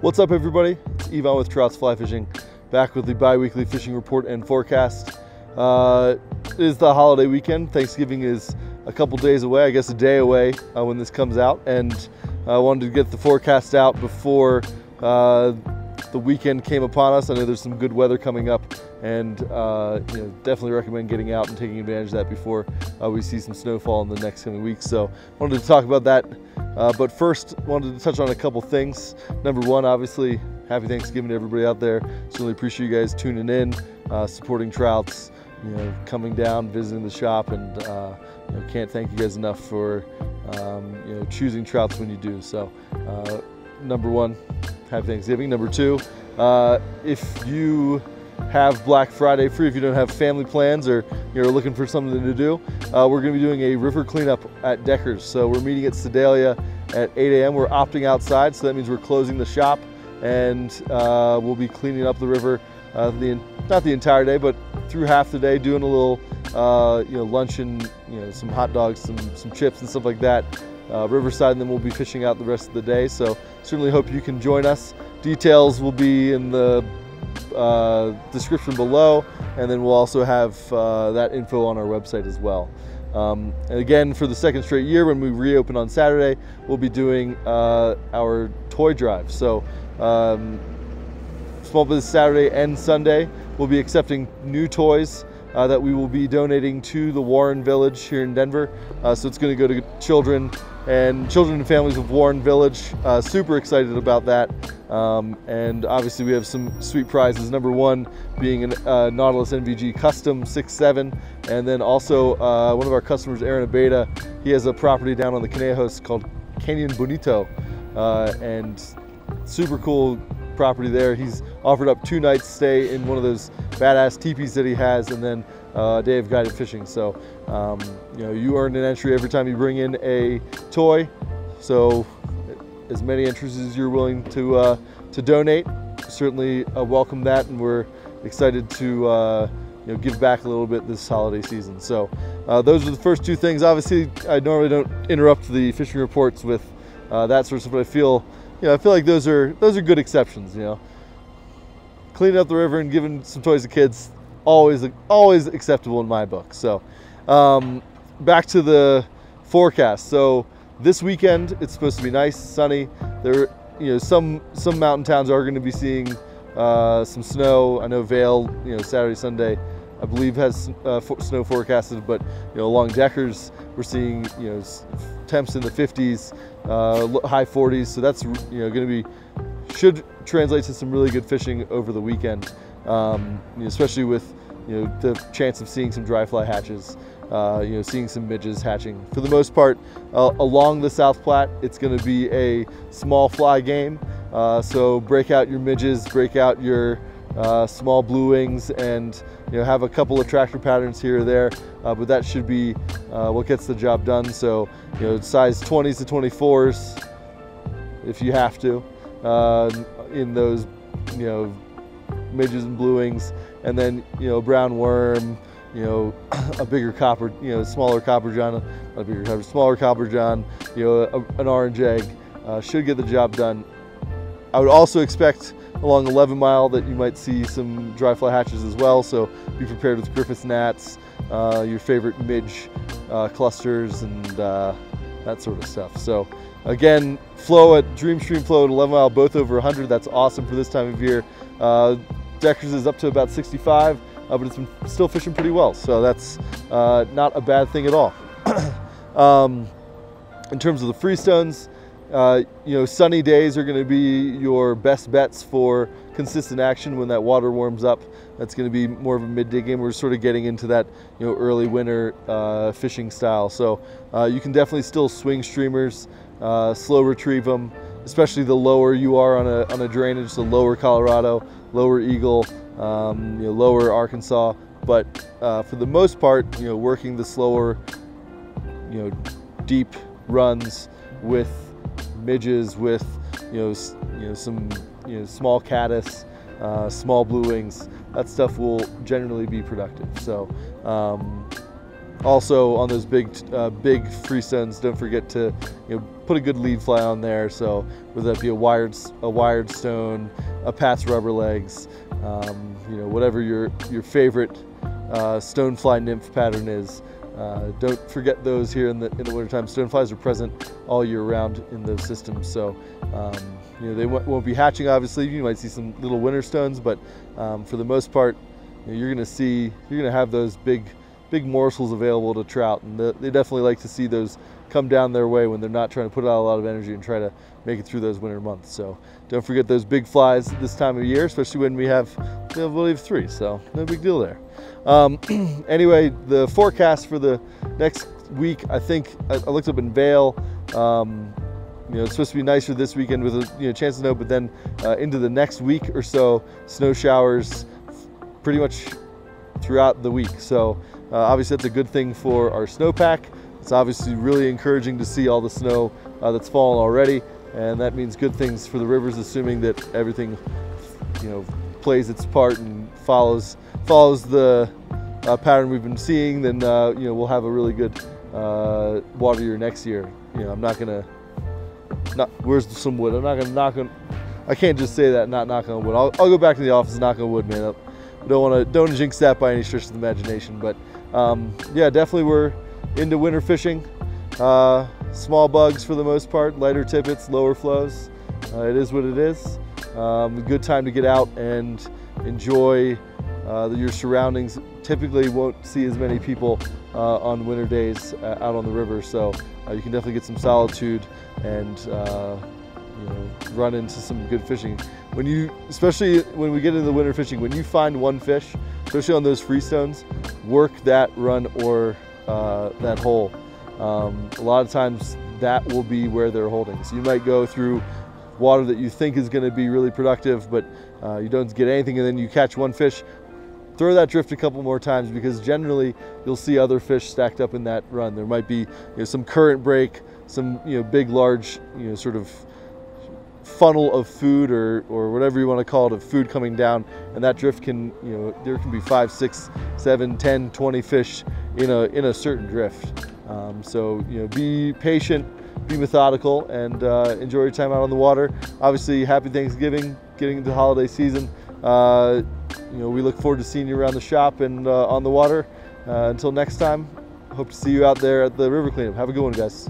What's up, everybody? It's Ivan with Trouts Fly Fishing, back with the bi-weekly fishing report and forecast. It is the holiday weekend. Thanksgiving is a couple days away, I guess a day away when this comes out, and I wanted to get the forecast out before the weekend came upon us. I know there's some good weather coming up, and definitely recommend getting out and taking advantage of that before we see some snowfall in the next coming weeks. So wanted to talk about that. But first, wanted to touch on a couple things. Number one, obviously, happy Thanksgiving to everybody out there. Certainly appreciate you guys tuning in, supporting Trouts, coming down, visiting the shop, and can't thank you guys enough for choosing Trouts when you do. So, number one, happy Thanksgiving. Number two, if you have Black Friday free, if you don't have family plans or you're looking for something to do, we're going to be doing a river cleanup at Deckers. So we're meeting at Sedalia at 8 a.m. We're opting outside, so that means we're closing the shop, and we'll be cleaning up the river not the entire day, but through half the day, doing a little luncheon, some hot dogs, some chips and stuff like that riverside, and then we'll be fishing out the rest of the day. So certainly hope you can join us. Details will be in the description below, and then we'll also have that info on our website as well. And again, for the second straight year, when we reopen on Saturday, we'll be doing our toy drive. So Small Business Saturday and Sunday, we'll be accepting new toys that we will be donating to the Warren Village here in Denver. So it's going to go to children and families of Warren Village. Super excited about that. And obviously we have some sweet prizes. Number one being a Nautilus NVG Custom 6.7, and then also one of our customers, Aaron Abeda, he has a property down on the Conejos called Canyon Bonito, and super cool property there. He's offered up 2 nights stay in one of those badass teepees that he has, and then a day of guided fishing. So you earn an entry every time you bring in a toy, so as many entries as you're willing to donate, certainly welcome that, and we're excited to give back a little bit this holiday season. So those are the first two things. Obviously, I normally don't interrupt the fishing reports with that sort of stuff, but I feel like those are good exceptions. Cleaning up the river and giving some toys to kids, always acceptable in my book. So back to the forecast. So this weekend, it's supposed to be nice, sunny. There, some mountain towns are going to be seeing some snow. I know Vail, Saturday, Sunday, I believe has snow forecasted, but along Deckers, we're seeing temps in the 50s, high 40s. So that's going to be, should translate to some really good fishing over the weekend, especially with the chance of seeing some dry fly hatches. Seeing some midges hatching. For the most part, along the South Platte, it's going to be a small fly game. So break out your midges, break out your small blue wings, and have a couple of tractor patterns here or there. But that should be what gets the job done. So size 20s to 24s, if you have to, in those midges and blue wings, and then brown worm. A bigger copper, smaller copper john, not a bigger copper, smaller copper john, an orange egg, should get the job done. I would also expect along 11 Mile that you might see some dry fly hatches as well, so be prepared with Griffith's gnats, your favorite midge clusters, and that sort of stuff. So again, Dream Stream flow at 11 Mile, both over 100. That's awesome for this time of year. Deckers is up to about 65. But it's been still fishing pretty well, so that's not a bad thing at all. In terms of the freestones, sunny days are going to be your best bets for consistent action when that water warms up. That's going to be more of a midday game. We're sort of getting into that early winter fishing style, so you can definitely still swing streamers, slow retrieve them, especially the lower you are on a drainage, so lower Colorado, lower Eagle, lower Arkansas, but for the most part, working the slower, deep runs with midges, with some small caddis, small blue wings. That stuff will generally be productive. So Also on those big freestones, don't forget to put a good lead fly on there. So whether that be a wired stone, a Pat's rubber legs, whatever your favorite stonefly nymph pattern is. Don't forget those here in the wintertime. Stoneflies are present all year round in those systems, so they won't be hatching. Obviously, you might see some little winter stones, but for the most part, you're going to have those big morsels available to trout, and they definitely like to see those come down their way when they're not trying to put out a lot of energy and try to make it through those winter months. So don't forget those big flies this time of year, especially when we have, I believe, 3, so no big deal there. Anyway, the forecast for the next week, I think I looked up in Vail. It's supposed to be nicer this weekend with a chance of snow, but then into the next week or so, snow showers pretty much throughout the week. So obviously that's a good thing for our snowpack. It's obviously really encouraging to see all the snow that's fallen already, and that means good things for the rivers, assuming that everything plays its part and follows the pattern we've been seeing. Then we'll have a really good water year next year. I'm not gonna where's some wood? I'm not gonna knock on. I can't just say that and not knock on wood. I'll go back to the office and knock on wood, man. Don't jinx that by any stretch of the imagination. But yeah, definitely we're into winter fishing. Small bugs for the most part, lighter tippets, lower flows. It is what it is. A good time to get out and enjoy your surroundings. Typically won't see as many people on winter days out on the river, so you can definitely get some solitude and run into some good fishing. Especially when we get into the winter fishing, when you find one fish, especially on those freestones, work that run or that hole. A lot of times that will be where they're holding. So you might go through water that you think is going to be really productive, but you don't get anything, and then you catch one fish. Throw that drift a couple more times, because generally you'll see other fish stacked up in that run. There might be some current break, some big, large sort of funnel of food or whatever you want to call it, of food coming down, and that drift can there can be 5, 6, 7, 10, 20 fish in a certain drift. So be patient, be methodical, and enjoy your time out on the water. Obviously, happy Thanksgiving, getting into the holiday season. We look forward to seeing you around the shop and on the water. Until next time, hope to see you out there at the river cleanup. Have a good one, guys.